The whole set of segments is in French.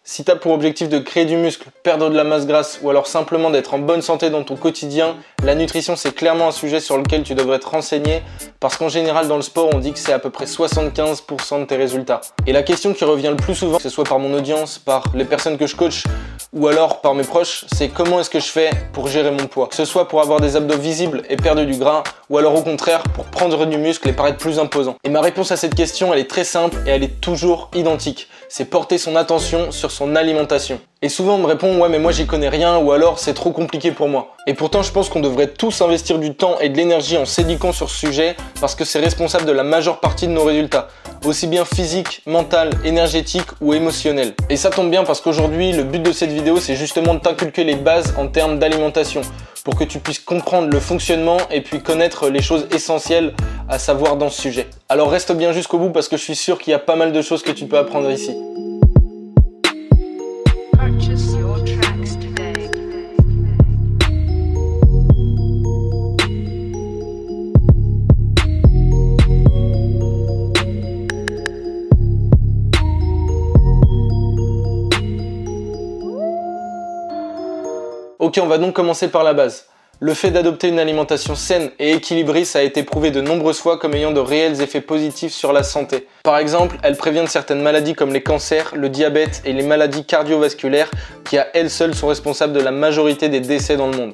Si tu as pour objectif de créer du muscle, perdre de la masse grasse ou alors simplement d'être en bonne santé dans ton quotidien, la nutrition c'est clairement un sujet sur lequel tu devrais te renseigner parce qu'en général dans le sport on dit que c'est à peu près 75% de tes résultats. Et la question qui revient le plus souvent, que ce soit par mon audience, par les personnes que je coach ou alors par mes proches, c'est comment est-ce que je fais pour gérer mon poids. Que ce soit pour avoir des abdos visibles et perdre du gras ou alors au contraire pour prendre du muscle et paraître plus imposant. Et ma réponse à cette question elle est très simple et elle est toujours identique. C'est porter son attention sur son alimentation. Et souvent on me répond ouais mais moi j'y connais rien ou alors c'est trop compliqué pour moi. Et pourtant je pense qu'on devrait tous investir du temps et de l'énergie en s'éduquant sur ce sujet parce que c'est responsable de la majeure partie de nos résultats, aussi bien physique, mental, énergétique ou émotionnel. Et ça tombe bien parce qu'aujourd'hui le but de cette vidéo c'est justement de t'inculquer les bases en termes d'alimentation pour que tu puisses comprendre le fonctionnement et puis connaître les choses essentielles à savoir dans ce sujet. Alors reste bien jusqu'au bout parce que je suis sûr qu'il y a pas mal de choses que tu peux apprendre ici. Ok, on va donc commencer par la base. Le fait d'adopter une alimentation saine et équilibrée, ça a été prouvé de nombreuses fois comme ayant de réels effets positifs sur la santé. Par exemple, elle prévient de certaines maladies comme les cancers, le diabète et les maladies cardiovasculaires qui à elles seules sont responsables de la majorité des décès dans le monde.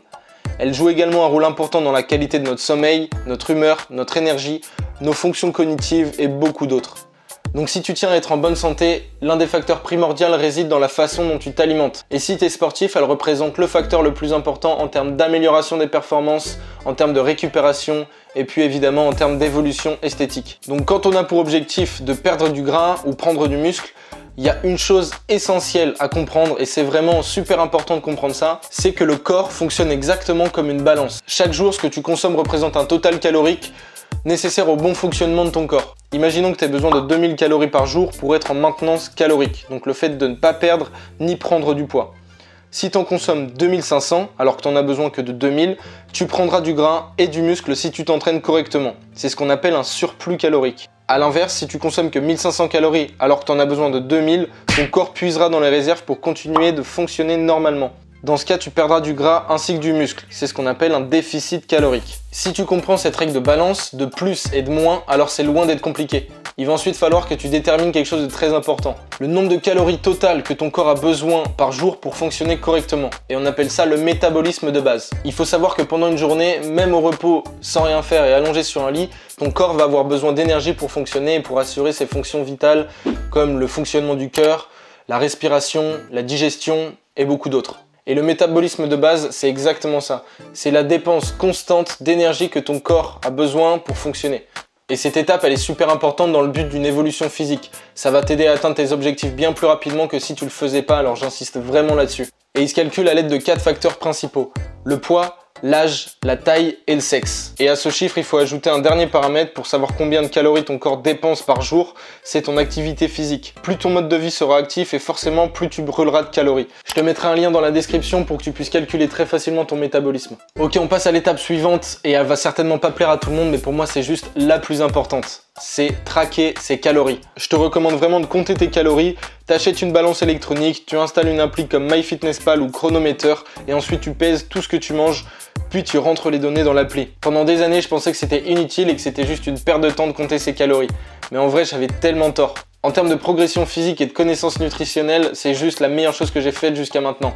Elle joue également un rôle important dans la qualité de notre sommeil, notre humeur, notre énergie, nos fonctions cognitives et beaucoup d'autres. Donc si tu tiens à être en bonne santé, l'un des facteurs primordiaux réside dans la façon dont tu t'alimentes. Et si tu es sportif, elle représente le facteur le plus important en termes d'amélioration des performances, en termes de récupération et puis évidemment en termes d'évolution esthétique. Donc quand on a pour objectif de perdre du gras ou prendre du muscle, il y a une chose essentielle à comprendre et c'est vraiment super important de comprendre ça, c'est que le corps fonctionne exactement comme une balance. Chaque jour, ce que tu consommes représente un total calorique nécessaire au bon fonctionnement de ton corps. Imaginons que tu aies besoin de 2000 calories par jour pour être en maintenance calorique, donc le fait de ne pas perdre ni prendre du poids. Si tu en consommes 2500 alors que tu n'en as besoin que de 2000, tu prendras du gras et du muscle si tu t'entraînes correctement. C'est ce qu'on appelle un surplus calorique. A l'inverse, si tu consommes que 1500 calories alors que tu en as besoin de 2000, ton corps puisera dans les réserves pour continuer de fonctionner normalement. Dans ce cas, tu perdras du gras ainsi que du muscle. C'est ce qu'on appelle un déficit calorique. Si tu comprends cette règle de balance, de plus et de moins, alors c'est loin d'être compliqué. Il va ensuite falloir que tu détermines quelque chose de très important. Le nombre de calories totales que ton corps a besoin par jour pour fonctionner correctement. Et on appelle ça le métabolisme de base. Il faut savoir que pendant une journée, même au repos, sans rien faire et allongé sur un lit, ton corps va avoir besoin d'énergie pour fonctionner et pour assurer ses fonctions vitales comme le fonctionnement du cœur, la respiration, la digestion et beaucoup d'autres. Et le métabolisme de base, c'est exactement ça. C'est la dépense constante d'énergie que ton corps a besoin pour fonctionner. Et cette étape, elle est super importante dans le but d'une évolution physique. Ça va t'aider à atteindre tes objectifs bien plus rapidement que si tu le faisais pas, alors j'insiste vraiment là-dessus. Et il se calcule à l'aide de 4 facteurs principaux. Le poids, l'âge, la taille et le sexe. Et à ce chiffre, il faut ajouter un dernier paramètre pour savoir combien de calories ton corps dépense par jour, c'est ton activité physique. Plus ton mode de vie sera actif et forcément plus tu brûleras de calories. Je te mettrai un lien dans la description pour que tu puisses calculer très facilement ton métabolisme. Ok, on passe à l'étape suivante et elle va certainement pas plaire à tout le monde, mais pour moi c'est juste la plus importante. C'est traquer ses calories. Je te recommande vraiment de compter tes calories. T'achètes une balance électronique, tu installes une appli comme MyFitnessPal ou Chronometer et ensuite tu pèses tout ce que tu manges, puis tu rentres les données dans l'appli. Pendant des années, je pensais que c'était inutile et que c'était juste une perte de temps de compter ses calories. Mais en vrai, j'avais tellement tort. En termes de progression physique et de connaissances nutritionnelles, c'est juste la meilleure chose que j'ai faite jusqu'à maintenant.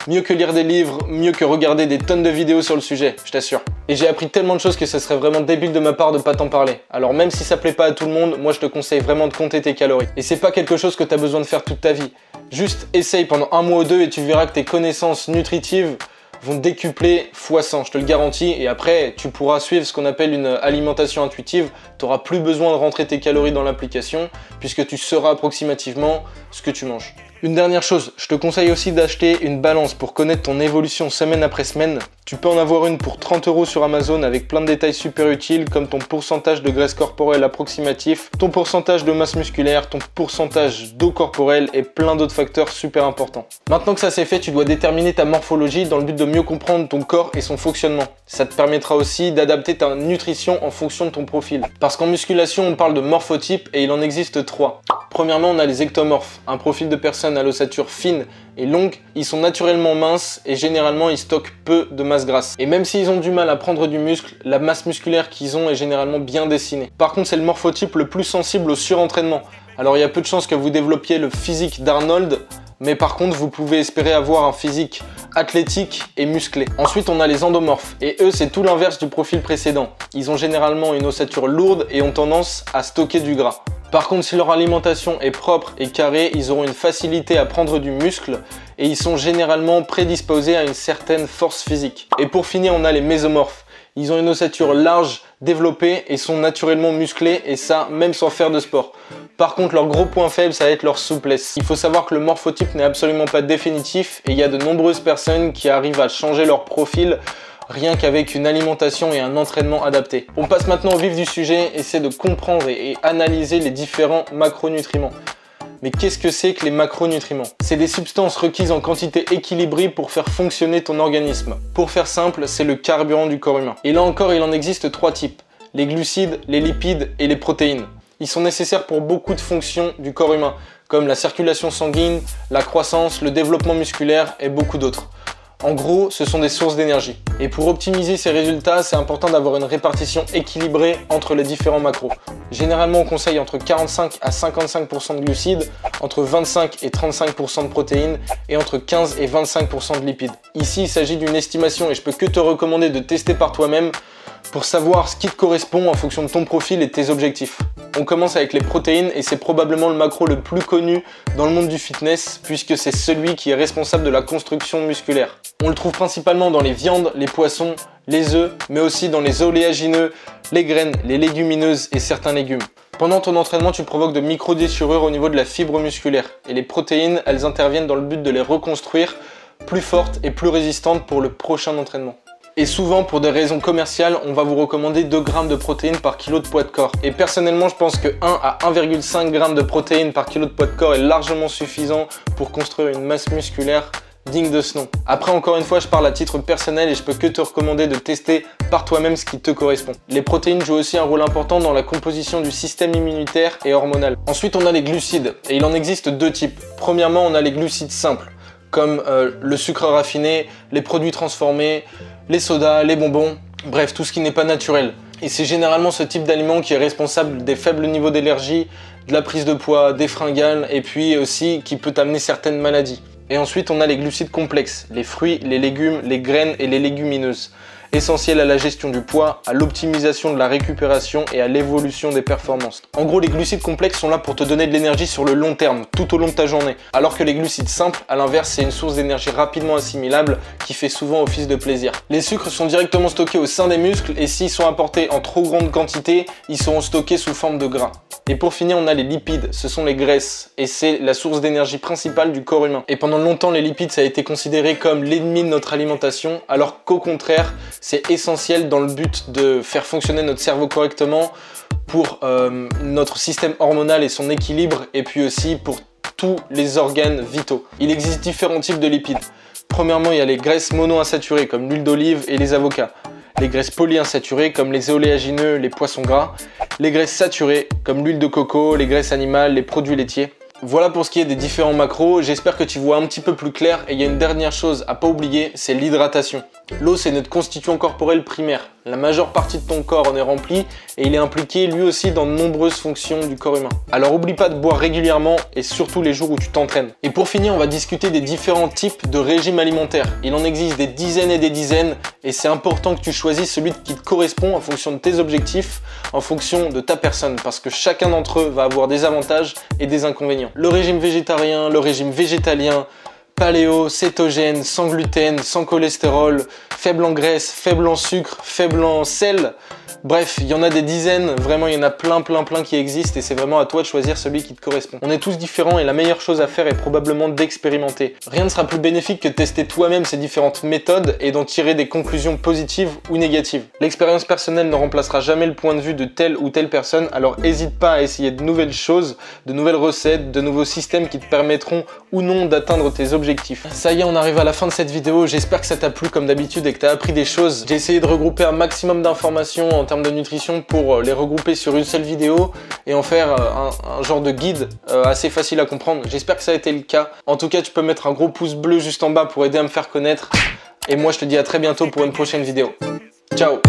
Mieux que lire des livres, mieux que regarder des tonnes de vidéos sur le sujet, je t'assure. Et j'ai appris tellement de choses que ce serait vraiment débile de ma part de pas t'en parler. Alors même si ça plaît pas à tout le monde, moi je te conseille vraiment de compter tes calories. Et c'est pas quelque chose que t'as besoin de faire toute ta vie. Juste essaye pendant un mois ou deux et tu verras que tes connaissances nutritives vont décupler x 100, je te le garantis. Et après, tu pourras suivre ce qu'on appelle une alimentation intuitive. Tu n'auras plus besoin de rentrer tes calories dans l'application puisque tu sauras approximativement ce que tu manges. Une dernière chose, je te conseille aussi d'acheter une balance pour connaître ton évolution semaine après semaine Tu peux en avoir une pour 30 € sur Amazon avec plein de détails super utiles comme ton pourcentage de graisse corporelle approximatif, ton pourcentage de masse musculaire, ton pourcentage d'eau corporelle et plein d'autres facteurs super importants. Maintenant que ça c'est fait, tu dois déterminer ta morphologie dans le but de mieux comprendre ton corps et son fonctionnement. Ça te permettra aussi d'adapter ta nutrition en fonction de ton profil. Parce qu'en musculation, on parle de morphotypes et il en existe 3. Premièrement, on a les ectomorphes, un profil de personnes à l'ossature fine et longue. Ils sont naturellement minces et généralement ils stockent peu de masse grasse. Et même s'ils ont du mal à prendre du muscle, la masse musculaire qu'ils ont est généralement bien dessinée. Par contre, c'est le morphotype le plus sensible au surentraînement. Alors il y a peu de chances que vous développiez le physique d'Arnold, mais par contre vous pouvez espérer avoir un physique athlétique et musclé. Ensuite on a les endomorphes, et eux c'est tout l'inverse du profil précédent. Ils ont généralement une ossature lourde et ont tendance à stocker du gras. Par contre, si leur alimentation est propre et carrée, ils auront une facilité à prendre du muscle et ils sont généralement prédisposés à une certaine force physique. Et pour finir, on a les mésomorphes. Ils ont une ossature large, développée et sont naturellement musclés, et ça même sans faire de sport. Par contre, leur gros point faible, ça va être leur souplesse. Il faut savoir que le morphotype n'est absolument pas définitif et il y a de nombreuses personnes qui arrivent à changer leur profil rien qu'avec une alimentation et un entraînement adapté. On passe maintenant au vif du sujet et c'est de comprendre et analyser les différents macronutriments. Mais qu'est-ce que c'est que les macronutriments? C'est des substances requises en quantité équilibrée pour faire fonctionner ton organisme. Pour faire simple, c'est le carburant du corps humain. Et là encore, il en existe 3 types. Les glucides, les lipides et les protéines. Ils sont nécessaires pour beaucoup de fonctions du corps humain, comme la circulation sanguine, la croissance, le développement musculaire et beaucoup d'autres. En gros, ce sont des sources d'énergie. Et pour optimiser ces résultats, c'est important d'avoir une répartition équilibrée entre les différents macros. Généralement, on conseille entre 45 à 55% de glucides, entre 25 et 35% de protéines et entre 15 et 25% de lipides. Ici, il s'agit d'une estimation et je peux que te recommander de tester par toi-même pour savoir ce qui te correspond en fonction de ton profil et de tes objectifs. On commence avec les protéines et c'est probablement le macro le plus connu dans le monde du fitness puisque c'est celui qui est responsable de la construction musculaire. On le trouve principalement dans les viandes, les poissons, les œufs, mais aussi dans les oléagineux, les graines, les légumineuses et certains légumes. Pendant ton entraînement, tu provoques de micro-déchirures au niveau de la fibre musculaire et les protéines, elles interviennent dans le but de les reconstruire plus fortes et plus résistantes pour le prochain entraînement. Et souvent, pour des raisons commerciales, on va vous recommander 2 grammes de protéines par kilo de poids de corps. Et personnellement, je pense que 1 à 1,5 g de protéines par kilo de poids de corps est largement suffisant pour construire une masse musculaire digne de ce nom. Après, encore une fois, je parle à titre personnel et je peux que te recommander de tester par toi-même ce qui te correspond. Les protéines jouent aussi un rôle important dans la composition du système immunitaire et hormonal. Ensuite, on a les glucides et il en existe 2 types. Premièrement, on a les glucides simples, comme le sucre raffiné, les produits transformés, les sodas, les bonbons, bref, tout ce qui n'est pas naturel. Et c'est généralement ce type d'aliment qui est responsable des faibles niveaux d'allergie, de la prise de poids, des fringales et puis aussi qui peut amener certaines maladies. Et ensuite, on a les glucides complexes, les fruits, les légumes, les graines et les légumineuses, essentiels à la gestion du poids, à l'optimisation de la récupération et à l'évolution des performances. En gros, les glucides complexes sont là pour te donner de l'énergie sur le long terme, tout au long de ta journée. Alors que les glucides simples, à l'inverse, c'est une source d'énergie rapidement assimilable qui fait souvent office de plaisir. Les sucres sont directement stockés au sein des muscles et s'ils sont apportés en trop grande quantité, ils seront stockés sous forme de gras. Et pour finir, on a les lipides, ce sont les graisses et c'est la source d'énergie principale du corps humain. Et pendant longtemps, les lipides, ça a été considéré comme l'ennemi de notre alimentation, alors qu'au contraire, c'est essentiel dans le but de faire fonctionner notre cerveau correctement pour notre système hormonal et son équilibre et puis aussi pour tous les organes vitaux. Il existe différents types de lipides. Premièrement, il y a les graisses monoinsaturées comme l'huile d'olive et les avocats. Les graisses polyinsaturées comme les oléagineux, les poissons gras. Les graisses saturées comme l'huile de coco, les graisses animales, les produits laitiers. Voilà pour ce qui est des différents macros, j'espère que tu vois un petit peu plus clair et il y a une dernière chose à pas oublier, c'est l'hydratation. L'eau c'est notre constituant corporel primaire. La majeure partie de ton corps en est remplie et il est impliqué lui aussi dans de nombreuses fonctions du corps humain. Alors oublie pas de boire régulièrement et surtout les jours où tu t'entraînes. Et pour finir, on va discuter des différents types de régimes alimentaires. Il en existe des dizaines et des dizaines et c'est important que tu choisisses celui qui te correspond en fonction de tes objectifs, en fonction de ta personne parce que chacun d'entre eux va avoir des avantages et des inconvénients. Le régime végétarien, le régime végétalien, paléo, cétogène, sans gluten, sans cholestérol, faible en graisse, faible en sucre, faible en sel. Bref, il y en a des dizaines, vraiment il y en a plein qui existent et c'est vraiment à toi de choisir celui qui te correspond. On est tous différents et la meilleure chose à faire est probablement d'expérimenter. Rien ne sera plus bénéfique que de tester toi-même ces différentes méthodes et d'en tirer des conclusions positives ou négatives. L'expérience personnelle ne remplacera jamais le point de vue de telle ou telle personne, alors n'hésite pas à essayer de nouvelles choses, de nouvelles recettes, de nouveaux systèmes qui te permettront ou non d'atteindre tes objectifs. Ça y est, on arrive à la fin de cette vidéo, j'espère que ça t'a plu comme d'habitude et que tu as appris des choses. J'ai essayé de regrouper un maximum d'informations en termes de nutrition pour les regrouper sur une seule vidéo et en faire un genre de guide assez facile à comprendre. J'espère que ça a été le cas. En tout cas, tu peux mettre un gros pouce bleu juste en bas pour aider à me faire connaître. Et moi, je te dis à très bientôt pour une prochaine vidéo. Ciao!